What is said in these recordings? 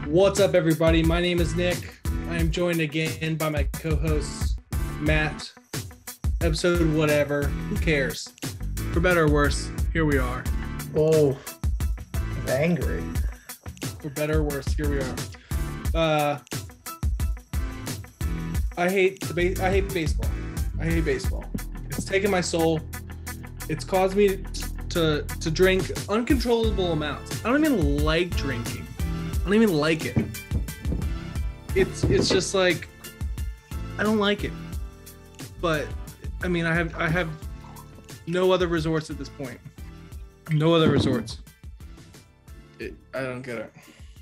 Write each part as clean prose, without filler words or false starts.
What's up, everybody? My name is Nick. I am joined again by my co-host, Matt. Episode whatever. Who cares? For better or worse, here we are. Oh, I'm angry. For better or worse, here we are. I hate baseball. I hate baseball. It's taken my soul. It's caused me to drink uncontrollable amounts. I don't even like drinking. I don't even like it. It's just like I don't like it. But I mean, I have no other resorts at this point. No other resorts. I don't get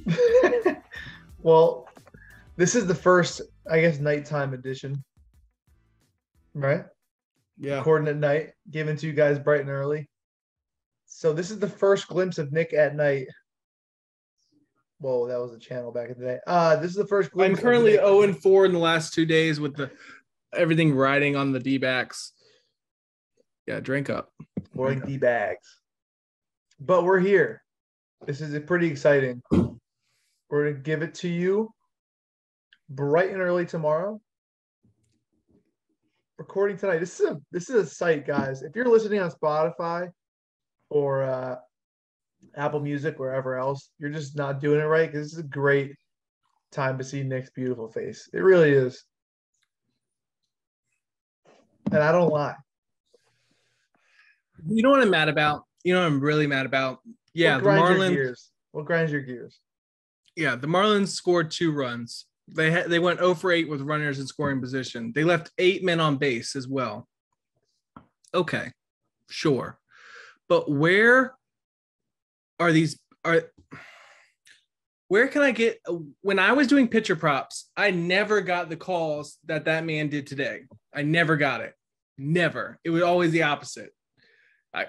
it. Well, this is the first, I guess, nighttime edition, right? Yeah. Recording at night, given to you guys bright and early. So this is the first glimpse of Nick at night. Whoa, that was a channel back in the day. This is the first glimpse. I'm currently 0-4 in the last 2 days with everything riding on the D-backs. Yeah, drink up. Boy, D-bags. But we're here. This is pretty exciting. We're going to give it to you bright and early tomorrow. Recording tonight. This is a sight, guys. If you're listening on Spotify or Apple Music, wherever else, you're just not doing it right, because this is a great time to see Nick's beautiful face. It really is. And I don't lie. You know what I'm mad about? You know what I'm really mad about? Yeah, the Marlins. What grinds your gears? Yeah, the Marlins scored 2 runs. They went 0 for 8 with runners in scoring position. They left 8 men on base as well. Okay, sure. But where can I get – when I was doing pitcher props, I never got the calls that man did today. I never got it. Never. It was always the opposite. I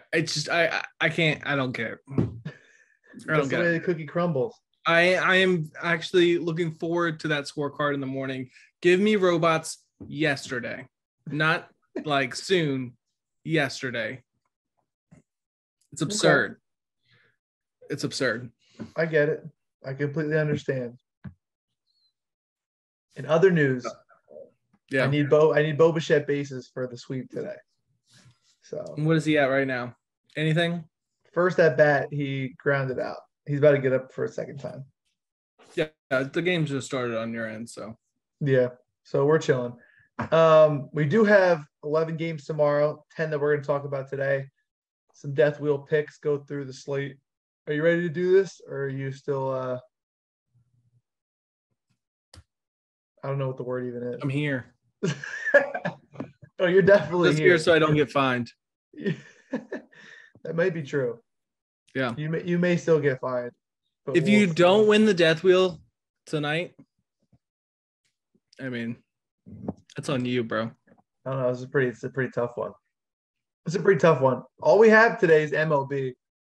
can't – I don't care. I don't get it. The cookie crumbles. I am actually looking forward to that scorecard in the morning. Give me robots yesterday, not like soon. Yesterday. It's absurd. Okay. It's absurd. I get it. I completely understand. In other news, yeah, I need Bo Bichette bases for the sweep today. So what is he at right now? Anything? First at bat, he grounded out. He's about to get up for a second time. Yeah, the game just started on your end, so. Yeah, so we're chilling. We do have 11 games tomorrow, 10 that we're going to talk about today. Some death wheel picks, go through the slate. Are you ready to do this, or are you still I don't know what the word even is. I'm here. Oh, you're definitely here so I don't get fined. That might be true. Yeah. You may still get fined. If you don't win the death wheel tonight, I mean, that's on you, bro. I don't know. It's a pretty tough one. It's a pretty tough one. All we have today is MLB.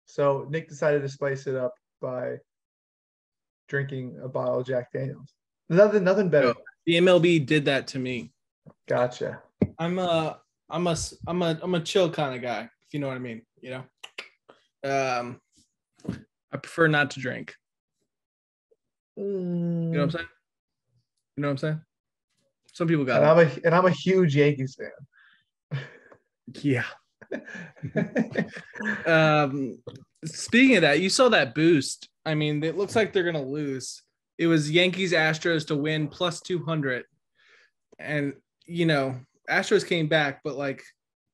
So Nick decided to spice it up by drinking a bottle of Jack Daniels. Nothing better. No, the MLB did that to me. Gotcha. I'm a chill kind of guy, if you know what I mean. You know, I prefer not to drink. You know what I'm saying? You know what I'm saying? Some people got it. I'm a huge Yankees fan. Yeah. Speaking of that, you saw that boost. I mean, it looks like they're gonna lose. It was Yankees Astros to win plus 200, and you know, Astros came back, but like,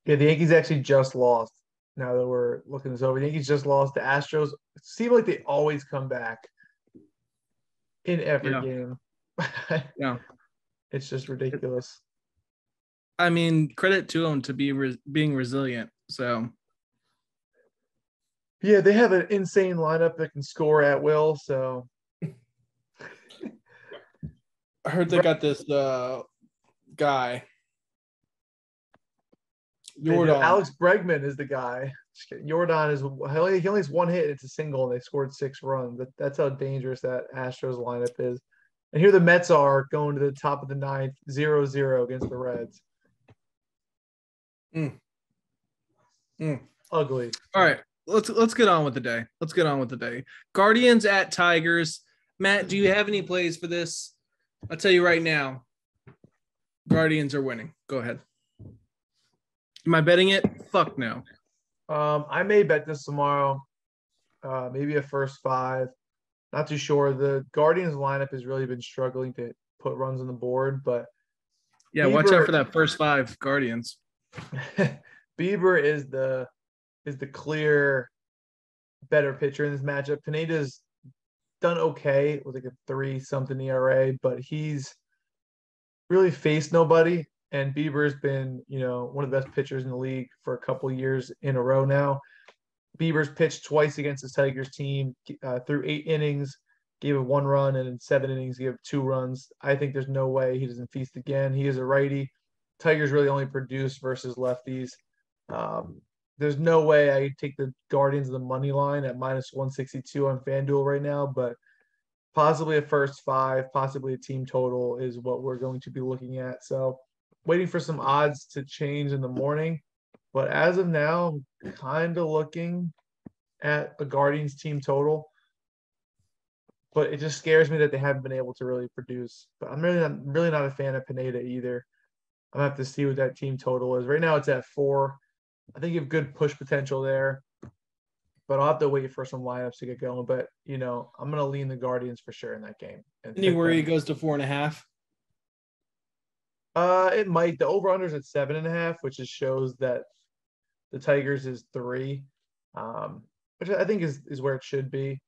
yeah, the Yankees actually just lost. Now that we're looking this over, the Yankees just lost. The Astros seem like they always come back in every game. Yeah, it's just ridiculous. I mean, credit to them to be being resilient. So, yeah, they have an insane lineup that can score at will. So, I heard they got this guy. Jordan. Alex Bregman is the guy. Jordan is he only has one hit. It's a single, and they scored 6 runs. That's how dangerous that Astros lineup is. And here the Mets are going to the top of the 9th, 0-0 against the Reds. Ugly. All right, let's get on with the day. Guardians at Tigers. Matt, do you have any plays for this? I'll tell you right now, Guardians are winning. Go ahead. Am I betting it? Fuck no. I may bet this tomorrow. Maybe a first 5. Not too sure. The Guardians lineup has really been struggling to put runs on the board, but yeah, watch out for that first 5 Guardians. Bieber is the clear better pitcher in this matchup. Pineda's done okay with like a 3-something ERA, but he's really faced nobody. And Bieber's been, one of the best pitchers in the league for a couple years in a row now. Bieber's pitched twice against the Tigers team through 8 innings, gave up 1 run, and in 7 innings, gave up 2 runs. I think there's no way he doesn't feast again. He is a righty. Tigers really only produce versus lefties. There's no way I take the Guardians of the money line at -162 on FanDuel right now, but possibly a first 5, possibly a team total is what we're going to be looking at. So waiting for some odds to change in the morning. But as of now, I'm kind of looking at a Guardians team total. But it just scares me that they haven't been able to really produce. But I'm really not a fan of Pineda either. I'm going to have to see what that team total is. Right now it's at 4. I think you have good push potential there. But I'll have to wait for some lineups to get going. But, I'm going to lean the Guardians for sure in that game. Any worry it goes to 4.5? It might. The over-under's at 7.5, which just shows that the Tigers is 3, which I think is where it should be.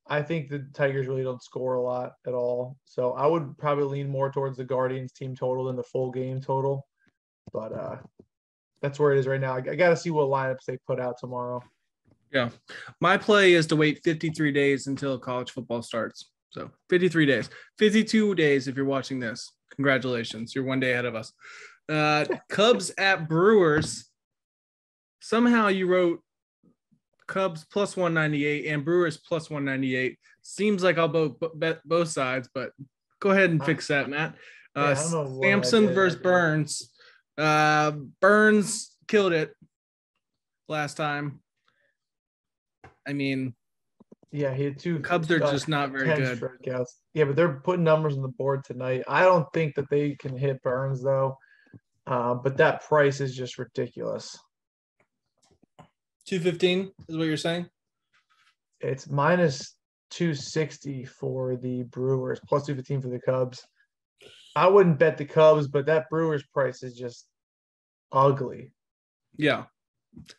I think the Tigers really don't score a lot at all. So I would probably lean more towards the Guardians team total than the full game total. But that's where it is right now. I got to see what lineups they put out tomorrow. Yeah. My play is to wait 53 days until college football starts. So 53 days, 52 days if you're watching this. Congratulations. You're 1 day ahead of us. Cubs at Brewers. Somehow you wrote Cubs plus 198 and Brewers plus 198. Seems like I'll bet both sides, but go ahead and fix that, Matt. Sampson versus Burns. Burns killed it last time. I mean, yeah, he had 2. Cubs are just not very good. Strikeouts. Yeah, but they're putting numbers on the board tonight. I don't think that they can hit Burns though. But that price is just ridiculous. 215 is what you're saying? It's -260 for the Brewers, plus 215 for the Cubs. I wouldn't bet the Cubs, but that Brewers price is just ugly. Yeah.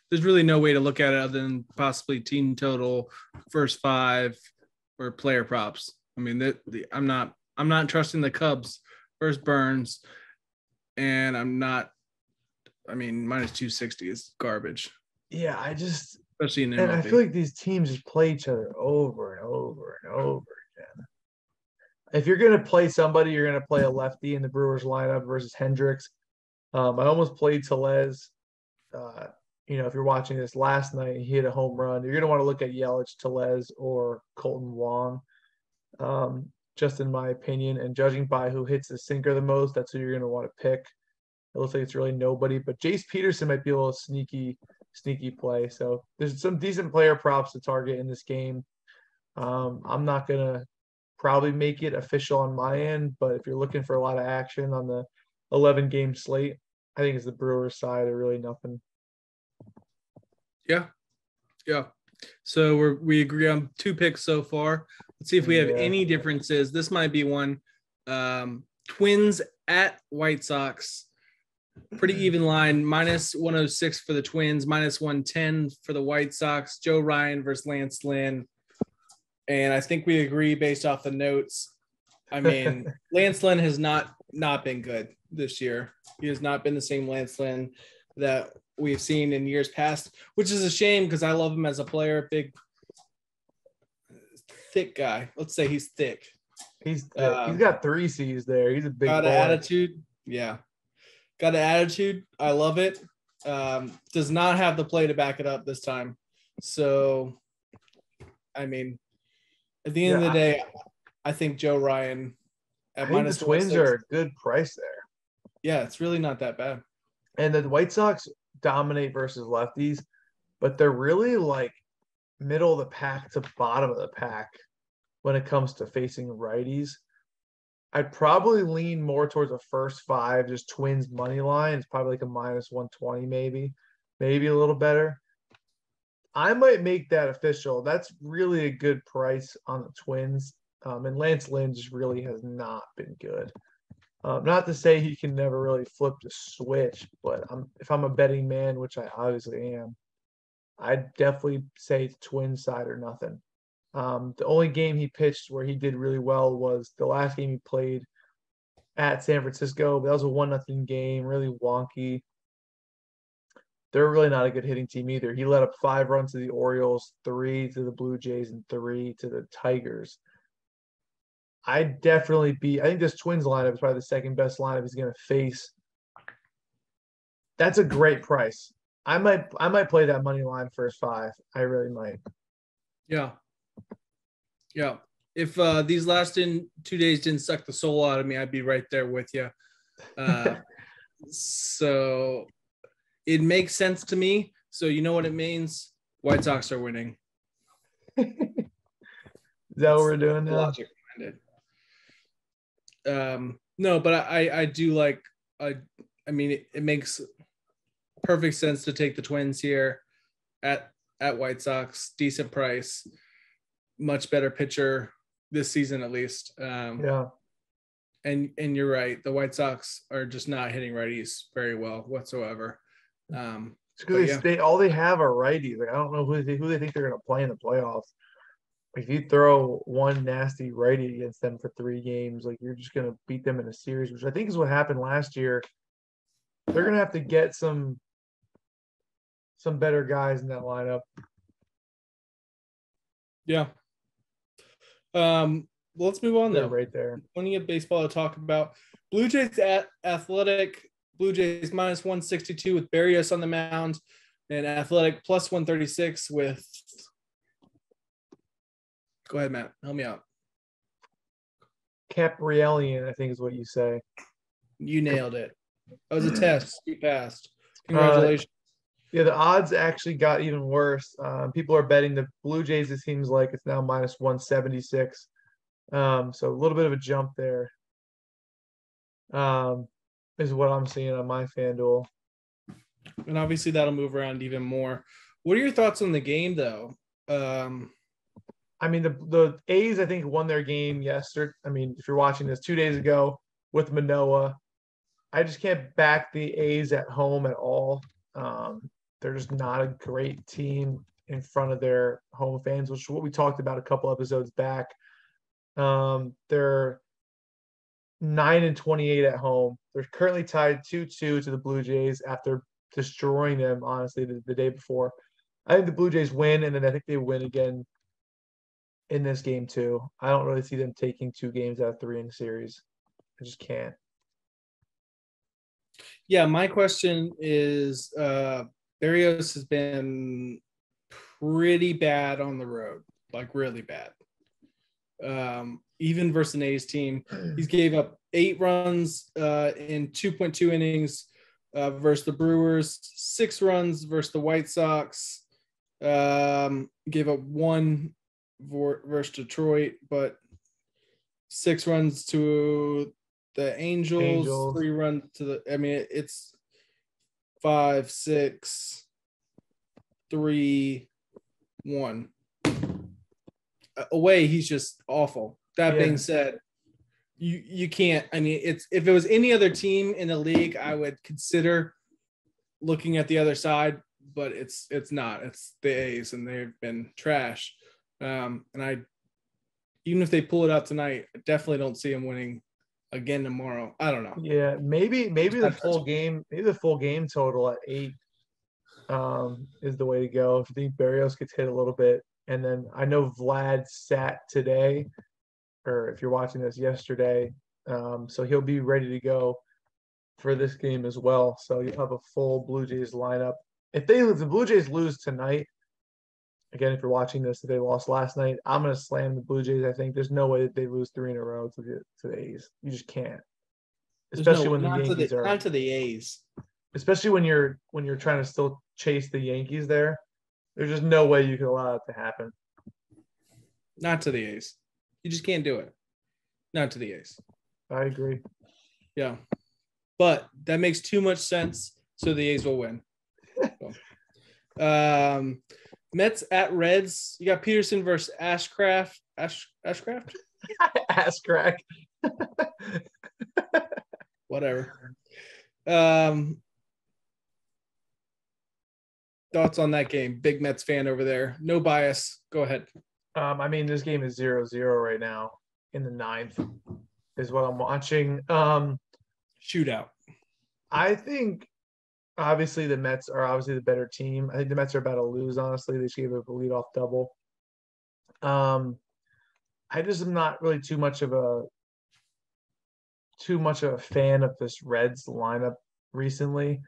There's really no way to look at it other than possibly team total, first 5, or player props. I mean, I'm not trusting the Cubs versus Burns, and -260 is garbage. Yeah, especially in MLB. And I feel like these teams just play each other over and over and over again. If you're going to play somebody, you're going to play a lefty in the Brewers lineup versus Hendricks. I almost played Tellez. If you're watching this last night, he hit a home run. You're going to want to look at Yelich, Tellez, or Colton Wong, just in my opinion. And judging by who hits the sinker the most, that's who you're going to want to pick. It looks like it's really nobody, but Jace Peterson might be a little sneaky play. So there's some decent player props to target in this game. I'm not going to probably make it official on my end, but if you're looking for a lot of action on the 11-game slate, I think it's the Brewers side or really nothing. Yeah. So we agree on 2 picks so far. Let's see if we have any differences. This might be one. Twins at White Sox. Pretty even line. -106 for the Twins, -110 for the White Sox. Joe Ryan versus Lance Lynn. And I think we agree based off the notes. I mean, Lance Lynn has not been good this year. He has not been the same Lance Lynn that we've seen in years past, which is a shame because I love him as a player. Big, thick guy. Let's say he's thick. He's got 3 C's there. He's a big got boy. An attitude. Yeah. Got an attitude. I love it. Does not have the play to back it up this time. So, I mean, at the end of the day, I think Joe Ryan at -106. The Twins are a good price there. Yeah, it's really not that bad. And the White Sox dominate versus lefties, but they're really like middle of the pack to bottom of the pack when it comes to facing righties. I'd probably lean more towards a first five, just Twins money line. It's probably like a minus 120, maybe a little better. I might make that official. That's really a good price on the Twins. And Lance Lynn just really has not been good. Not to say he can never really flip the switch, but if I'm a betting man, which I obviously am, I'd definitely say Twins side or nothing. The only game he pitched where he did really well was the last game he played at San Francisco. But that was a 1-0 game, really wonky. They're really not a good hitting team either. He let up 5 runs to the Orioles, 3 to the Blue Jays, and 3 to the Tigers. I think this Twins lineup is probably the second best lineup he's going to face. That's a great price. I might play that money line first 5. I really might. Yeah. Yeah. If these last 2 days didn't suck the soul out of me, I'd be right there with you. So it makes sense to me. So you know what it means? White Sox are winning. Is that what we're doing now? Logic minded. No, but I do like. I mean, it makes perfect sense to take the Twins here at White Sox. Decent price, much better pitcher this season at least. Yeah. And you're right. The White Sox are just not hitting righties very well whatsoever. Because all they have are righties. Like I don't know who they think they're going to play in the playoffs. If you throw one nasty righty against them for 3 games, like you're just going to beat them in a series, which I think is what happened last year. They're going to have to get some better guys in that lineup. Yeah. Let's move on though. Right there. Plenty of baseball to talk about. Blue Jays at Athletic. Blue Jays minus 162 with Barrios on the mound, and Athletic plus 136 with. Go ahead, Matt. Help me out. Caprielian, I think is what you say. You nailed it. That was a test. You passed. Congratulations. Yeah, the odds actually got even worse. People are betting the Blue Jays. It seems like it's now minus 176. So a little bit of a jump there. Is what I'm seeing on my FanDuel. And obviously that'll move around even more. What are your thoughts on the game, though? I mean, the A's, I think, won their game yesterday. I mean, if you're watching this 2 days ago with Manoah, I just can't back the A's at home at all. They're just not a great team in front of their home fans, which is what we talked about a couple episodes back. They're 9-28 at home. They're currently tied 2-2 to the Blue Jays after destroying them, honestly, the day before. I think the Blue Jays win, and then I think they win again in this game too. I don't really see them taking 2 games out of 3 in the series. I just can't. Yeah, my question is Barrios has been pretty bad on the road, like really bad. Even versus an A's team, he's gave up 8 runs in 2.2 innings versus the Brewers, 6 runs versus the White Sox, gave up 1 versus Detroit, but 6 runs to the Angels. 3 runs to the. I mean, it's 5, 6, 3, 1. Away, he's just awful. That being said, you can't. I mean, if it was any other team in the league, I would consider looking at the other side, but it's not. It's the A's, and they've been trash. And even if they pull it out tonight, I definitely don't see them winning again tomorrow. I don't know. Yeah, maybe the full game, total at 8 is the way to go. If you think Barrios gets hit a little bit, and then I know Vlad sat today, or if you're watching this yesterday, so he'll be ready to go for this game as well. So you'll have a full Blue Jays lineup. If the Blue Jays lose tonight, again, if you're watching this, if they lost last night, I'm going to slam the Blue Jays. I think there's no way that they lose 3 in a row to the A's. You just can't, especially when the Yankees are not to the A's. Especially when you're trying to still chase the Yankees there. There's just no way you can allow that to happen. Not to the A's. You just can't do it. Not to the A's. I agree. Yeah. But that makes too much sense, so the A's will win. So, Mets at Reds. You got Peterson versus Ashcraft. Ashcraft? Ass crack. Whatever. Thoughts on that game? Big Mets fan over there. No bias. Go ahead. I mean, this game is 0-0 right now in the ninth is what I'm watching. Shootout. I think obviously the Mets are obviously the better team. I think the Mets are about to lose, honestly. They just gave up a leadoff double. I just am not really too much of a fan of this Reds lineup recently.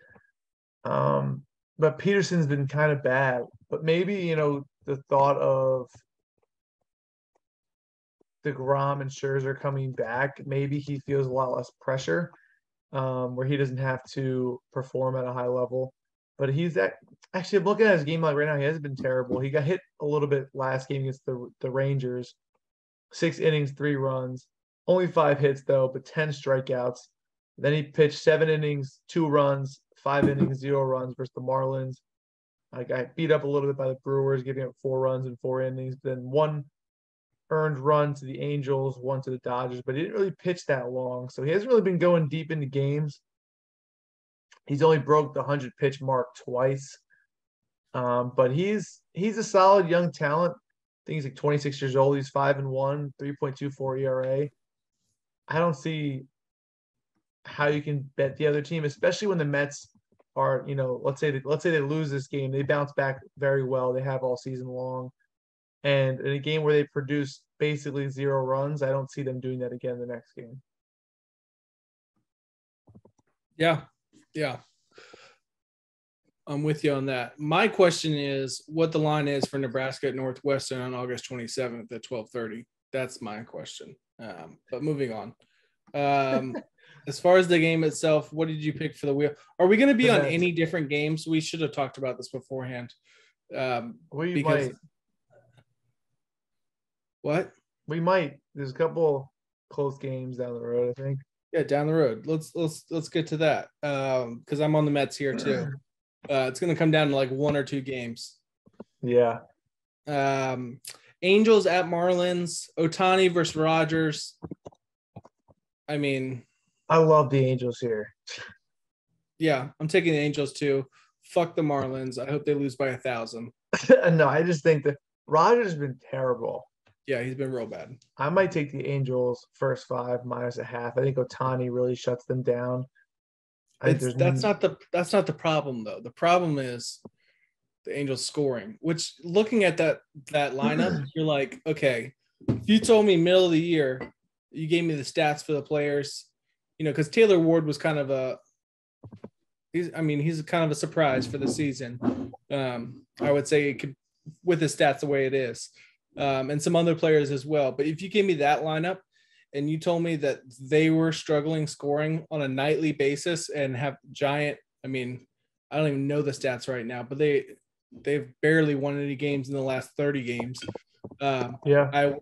But Peterson's been kind of bad. But maybe, the thought of DeGrom and Scherzer coming back, maybe he feels a lot less pressure, where he doesn't have to perform at a high level. But actually, I'm looking at his game like right now. He hasn't been terrible. He got hit a little bit last game against the Rangers. 6 innings, 3 runs, only 5 hits though, but 10 strikeouts. Then he pitched 7 innings, 2 runs, 5 innings, 0 runs versus the Marlins. I got beat up a little bit by the Brewers, giving up 4 runs in 4 innings. Then 1 earned run to the Angels, 1 to the Dodgers, but he didn't really pitch that long. So he hasn't really been going deep into games. He's only broke the 100 pitch mark twice. But he's a solid young talent. I think he's like 26 years old. He's 5-1, 3.24 ERA. I don't see how you can bet the other team, especially when the Mets are, let's say they lose this game, they bounce back very well. They have all season long. And in a game where they produce basically 0 runs, I don't see them doing that again the next game. Yeah. I'm with you on that. My question is what the line is for Nebraska at Northwestern on August 27th at 12:30. That's my question. But moving on. As far as the game itself, what did you pick for the wheel? Are we going to be on any different games? We should have talked about this beforehand. We might. What? We might. There's a couple close games down the road, I think. Yeah, down the road. Let's get to that. Because I'm on the Mets here too. It's going to come down to like 1 or 2 games. Yeah. Angels at Marlins. Ohtani versus Rogers. I mean, I love the Angels here. Yeah, I'm taking the Angels too. Fuck the Marlins. I hope they lose by 1,000. No, I just think that Rogers has been terrible. Yeah, he's been real bad. I might take the Angels first 5 -0.5. I think Ohtani really shuts them down. That's not the problem though. The problem is the Angels scoring. Which looking at that lineup, you're like, okay, if you told me middle of the year, you gave me the stats for the players, because Taylor Ward was kind of he's kind of a surprise for the season. I would say it could with his stats the way it is, and some other players as well. But if you gave me that lineup, and you told me that they were struggling scoring on a nightly basis and have giant, I don't even know the stats right now, but they've barely won any games in the last 30 games. Yeah.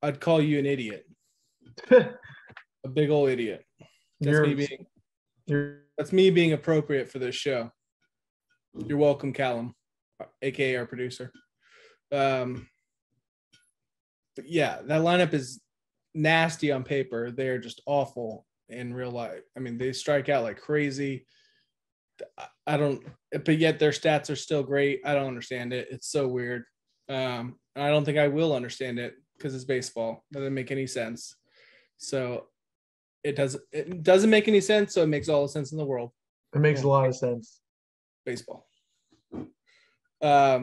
I'd call you an idiot. A big old idiot. That's me being appropriate for this show. You're welcome, Callum, aka our producer. But yeah, that lineup is nasty on paper. They're just awful in real life. They strike out like crazy. But yet their stats are still great. I don't understand it. It's so weird. I don't think I will understand it because it's baseball. It doesn't make any sense. So it doesn't make any sense. So it makes all the sense in the world. It makes a lot of sense. Baseball. But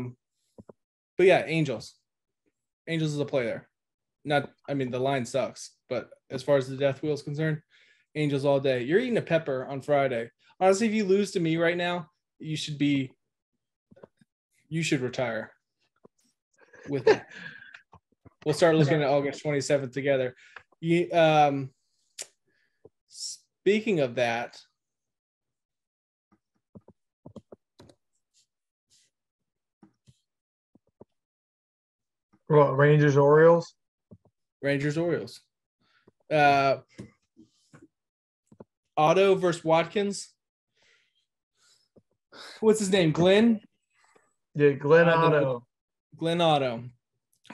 yeah, Angels. Angels is a play there. The line sucks, but as far as the death wheel is concerned, Angels all day. You're eating a pepper on Friday. Honestly, if you lose to me right now, you should retire with me. We'll start looking at August 27th together. Speaking of that, What, Rangers, Orioles? Rangers, Orioles. Otto versus Watkins. What's his name? Glenn? Yeah, Glenn Otto. Glenn Otto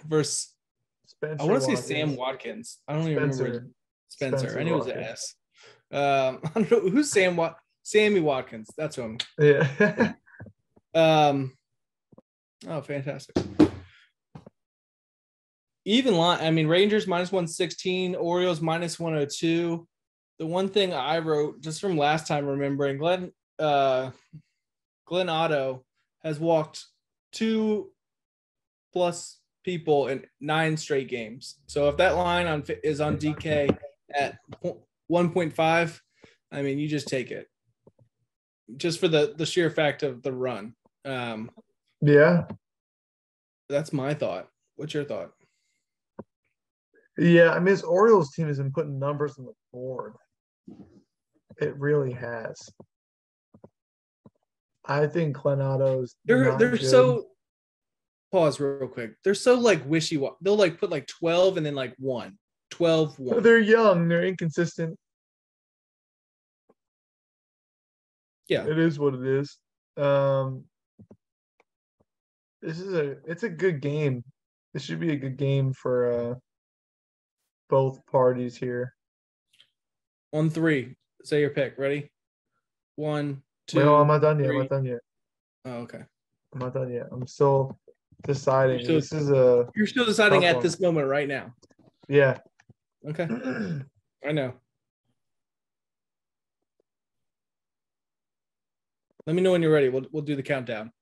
versus Spencer I want to say Watkins. Sam Watkins. I don't even remember. Spencer. I knew it was an S. I don't know who's Sammy Watkins. That's who I'm. Yeah. Oh, fantastic. Even line. I mean, Rangers minus 116, Orioles minus 102. The one thing I wrote just from last time, remembering Glenn Otto has walked 2+ people in 9 straight games. So if that line is on DK at 1.5, I mean, you just take it. Just for the sheer fact of the run. Yeah. That's my thought. What's your thought? Yeah, I mean, his Orioles team has been putting numbers on the board. It really has. I think Glenn Otto's They're good. so pause real quick. They're so like wishy-washy. They'll like put like 12 and then like 1. 12, 1. They're young. They're inconsistent. Yeah. It is what it is. It's a good game. This should be a good game for both parties here. On 3. Say your pick. Ready? 1, 2. Wait, I'm not done yet. 3. I'm not done yet. Oh, okay. I'm not done yet. I'm still deciding. You're still deciding at this moment right now. Yeah. Okay. I know. Let me know when you're ready. We'll do the countdown.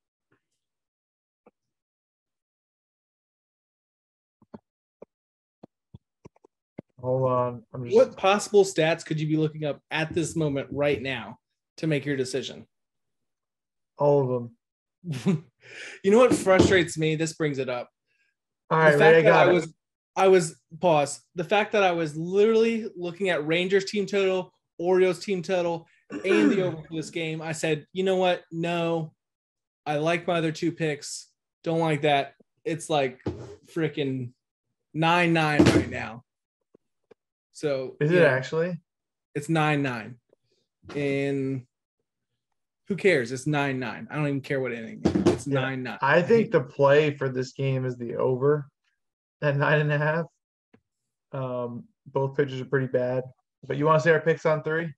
Hold on. What possible stats could you be looking up at this moment right now to make your decision? All of them. You know what frustrates me? This brings it up. All right, I was pause. The fact that I was literally looking at Rangers team total, Orioles team total, and the over for this game. I said, you know what? No, I like my other 2 picks. Don't like that. It's like freaking 9-9 right now. So is it actually? It's 9-9. And who cares? It's 9-9. I don't even care what inning. It's 9-9. I think the play for this game is the over at 9.5. Both pitchers are pretty bad. But you want to say our picks on 3?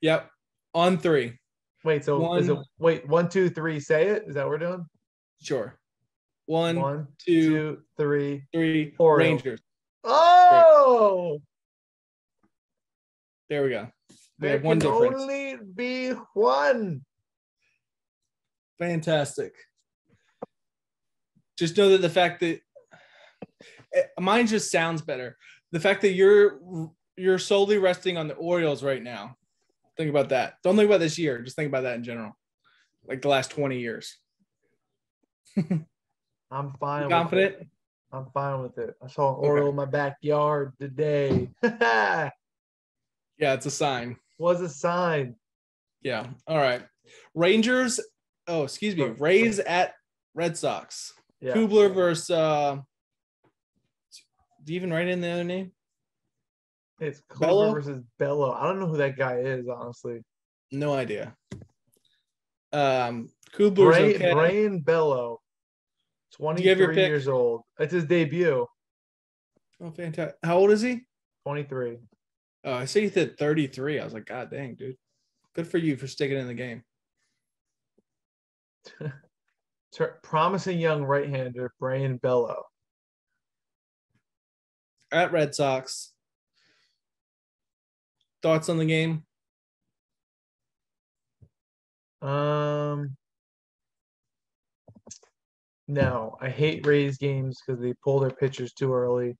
Yep. On 3. Wait, so 1, 2, 3, say it? Is that what we're doing? Sure. 1, 2, 3. 3. Orioles. Rangers. Oh! Great. There we go. There can only be one. Fantastic. Just know that the fact that mine just sounds better. The fact that you're solely resting on the Orioles right now. Think about that. Don't think about this year. Just think about that in general. Like the last 20 years. I'm fine. Confident? With it. I'm fine with it. I saw an Oriole in my backyard today. Yeah, it's a sign. Was a sign. Yeah. All right. Rangers. Oh, excuse me. Rays at Red Sox. Yeah. Kubler versus. Do you even write in the other name? It's Kubler versus Bello. I don't know who that guy is, honestly. No idea. Kubler's okay. Brian Bello, 23 years old. That's his debut. Oh, fantastic! How old is he? 23. Oh, I see he said 33. I was like, God dang, dude. Good for you for sticking in the game. Promising young right-hander, Brian Bello. At Red Sox. Thoughts on the game? No, I hate Rays games because they pull their pitchers too early.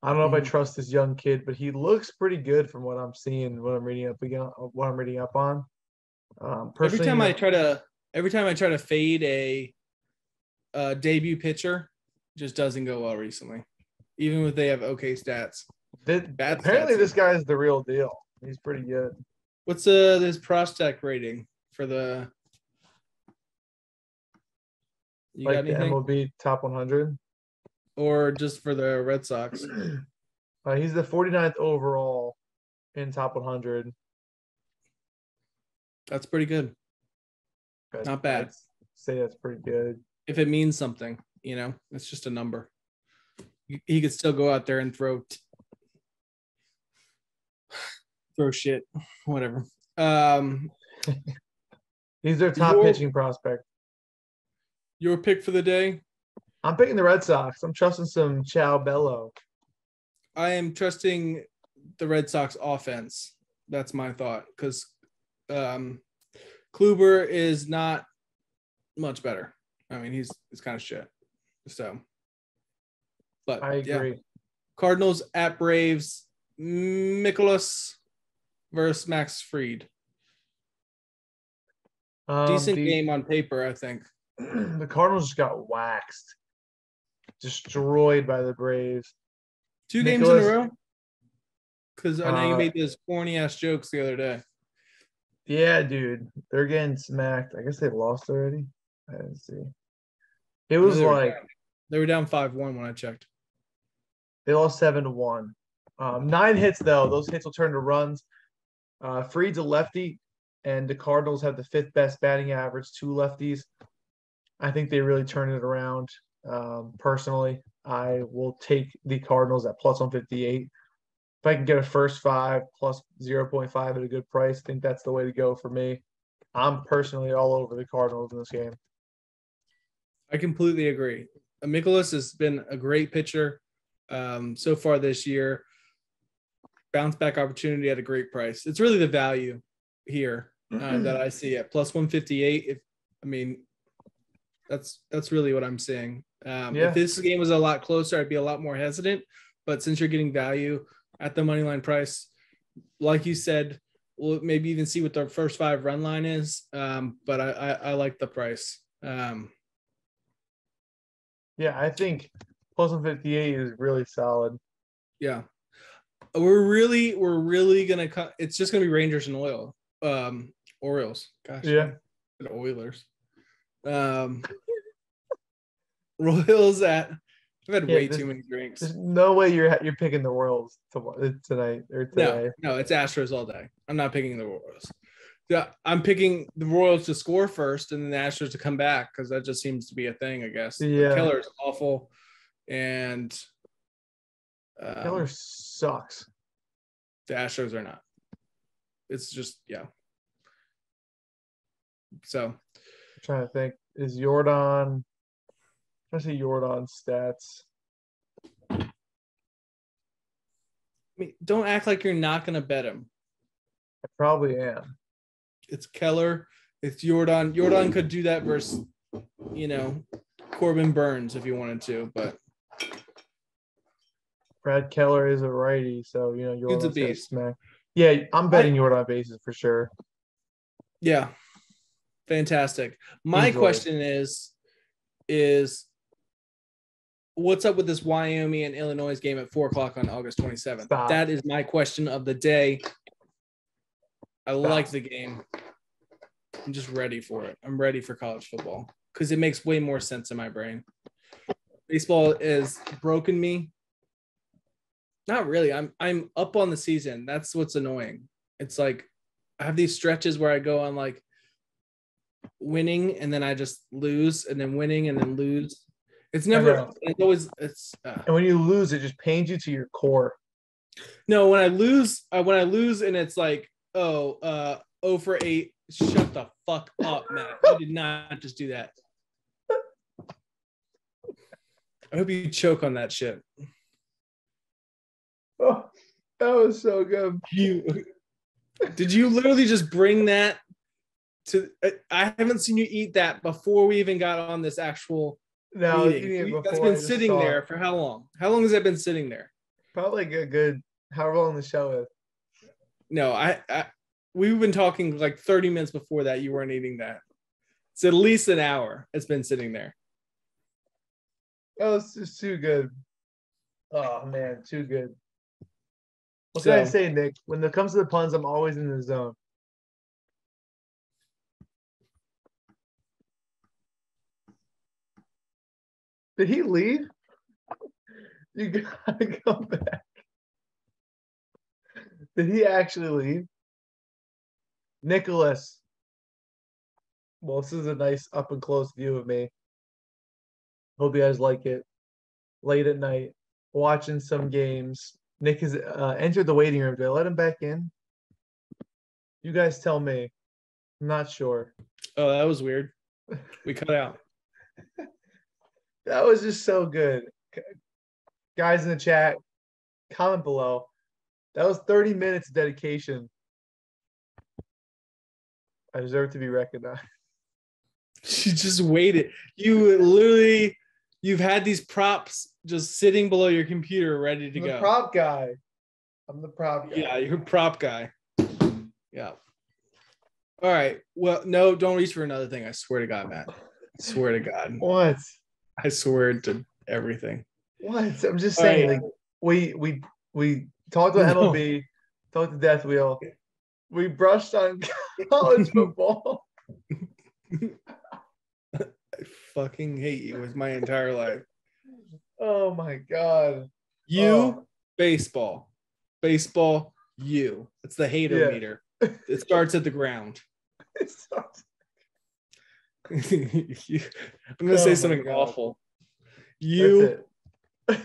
I don't know if I trust this young kid, but he looks pretty good from what I'm seeing, what I'm reading up on. Every time I try to fade a debut pitcher, it just doesn't go well recently. Even if they have okay stats. Apparently, this guy is the real deal. He's pretty good. What's this prospect rating for the? You got anything? The MLB top 100. or just for the Red Sox? He's the 49th overall in top 100. That's pretty good. Not bad. I'd say that's pretty good. If it means something, it's just a number. He could still go out there and throw shit, whatever. He's their top pitching prospect. Your pick for the day? I'm picking the Red Sox. I'm trusting some Ciao Bello. I am trusting the Red Sox offense. That's my thought, because Kluber is not much better. I mean, he's kind of shit. So, but I agree. Yeah. Cardinals at Braves. Mikolas versus Max Fried. Decent game on paper, I think. The Cardinals just got waxed, destroyed by the Braves. 2 games in a row? Because I know you made those corny ass jokes the other day. Yeah, dude. They're getting smacked. I guess they lost already. I didn't see. It was they were down 5-1 when I checked. They lost 7-1. 9 hits though. Those hits will turn to runs. Fried's a lefty, and the Cardinals have the 5th best batting average, 2 lefties. I think they really turn it around. Personally, I will take the Cardinals at plus 158. If I can get a first 5 plus 0.5 at a good price, I think that's the way to go for me. I'm personally all over the Cardinals in this game. I completely agree. Mikolas has been a great pitcher so far this year. Bounce back opportunity at a great price. It's really the value here that I see at plus 158. That's really what I'm seeing. If this game was a lot closer, I'd be a lot more hesitant. But since you're getting value at the money line price, like you said, we'll maybe even see what the first 5 run line is. But I like the price. I think plus 158 is really solid. Yeah. We're really gonna cut. It's just gonna be Rangers and Orioles. Gosh, yeah, and Oilers. Royals at. I've had way too many drinks. There's no way you're picking the Royals tonight or today. No, it's Astros all day. I'm not picking the Royals. Yeah, I'm picking the Royals to score first and then the Astros to come back because that just seems to be a thing, I guess. Yeah, Keller is awful, and Keller sucks. The Astros are not. It's just So I'm trying to think. Is Jordan? I see Jordan's stats. I mean, don't act like you're not going to bet him. I probably am. It's Keller. It's Jordan. Jordan could do that versus, Corbin Burns if you wanted to, but Brad Keller is a righty, so Jordan's a beast. Smack. Yeah, I'm betting Jordan bases for sure. Yeah, fantastic. My question is what's up with this Wyoming and Illinois game at 4:00 on August 27th? Stop. That is my question of the day. I like the game. I'm just ready for it. I'm ready for college football because it makes way more sense in my brain. Baseball has broken me. Not really. I'm up on the season. That's what's annoying. It's like I have these stretches where I go on like winning and then I just lose and then winning and then lose. It's never. It's always. And when you lose, it just pains you to your core. No, when I lose and it's like 0 for 8. Shut the fuck up, Matt. You did not just do that. I hope you choke on that shit. Oh, that was so good. Did you literally just bring that to? I haven't seen you eat that before we even got on this actual meeting. That's been sitting there for how long? How long has that been sitting there? Probably a good however long the show is. No, we've been talking like 30 minutes before that. You weren't eating that. It's at least an hour. It's been sitting there. Oh, it's just too good. Oh man, too good. What can I say, Nick? When it comes to the puns, I'm always in the zone. Did he leave? You gotta come back. Did he actually leave? Nicholas. Well, this is a nice up and close view of me. Hope you guys like it. Late at night, watching some games. Nick has entered the waiting room. Did I let him back in? You guys tell me. I'm not sure. Oh, that was weird. We cut out. That was just so good. Guys in the chat, comment below. That was 30 minutes of dedication. I deserve to be recognized. She just waited. You've had these props just sitting below your computer ready to I'm go. the prop guy. I'm the prop guy. Yeah, you're a prop guy. Yeah. All right. Well, no, don't reach for another thing. I swear to God, Matt. I swear to God. What? I swear to everything. What? I'm just saying. Right. Like we talked about No. MLB, talked to Death Wheel. We brushed on college football. I fucking hate you with my entire life. Oh my God. Baseball. Baseball, you. It's the hater Yeah. meter. It starts at the ground. It sucks. I'm gonna say something God. awful. You That's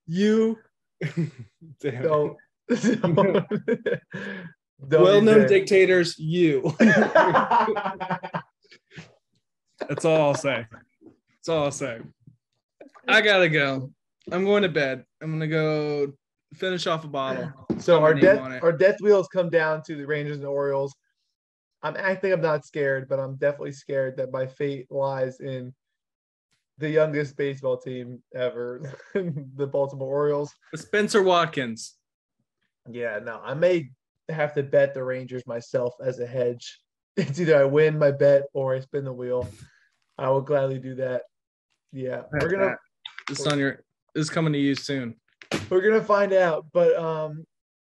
you it. damn Don't. it. Don't Well-known be there. dictators, you. That's all I'll say. That's all I'll say. I gotta go. I'm going to bed. I'm gonna go finish off a bottle. So Put my name on it. our death wheels come down to the Rangers and Orioles. I'm acting I'm not scared, but I'm definitely scared that my fate lies in the youngest baseball team ever, the Baltimore Orioles. Spencer Watkins. Yeah, no, I may have to bet the Rangers myself as a hedge. It's either I win my bet or I spin the wheel. I will gladly do that. Yeah, This is coming to you soon. we're gonna find out. But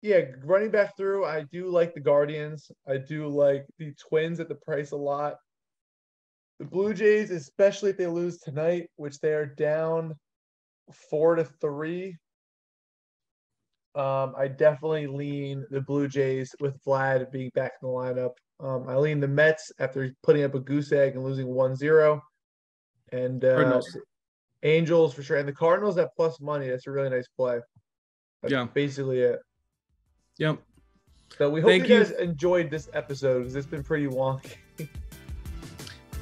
yeah, running back through, I do like the Guardians. I do like the Twins at the price a lot. The Blue Jays, especially if they lose tonight, which they are down 4-3. I definitely lean the Blue Jays with Vlad being back in the lineup. I lean the Mets after putting up a goose egg and losing 1-0. And Cardinals. Angels for sure. And the Cardinals at plus money. That's a really nice play. That's basically it. Yep. So we hope you guys enjoyed this episode because it's been pretty wonky.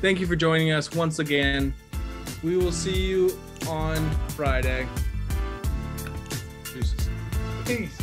Thank you for joining us once again. We will see you on Friday. Deuces. Peace.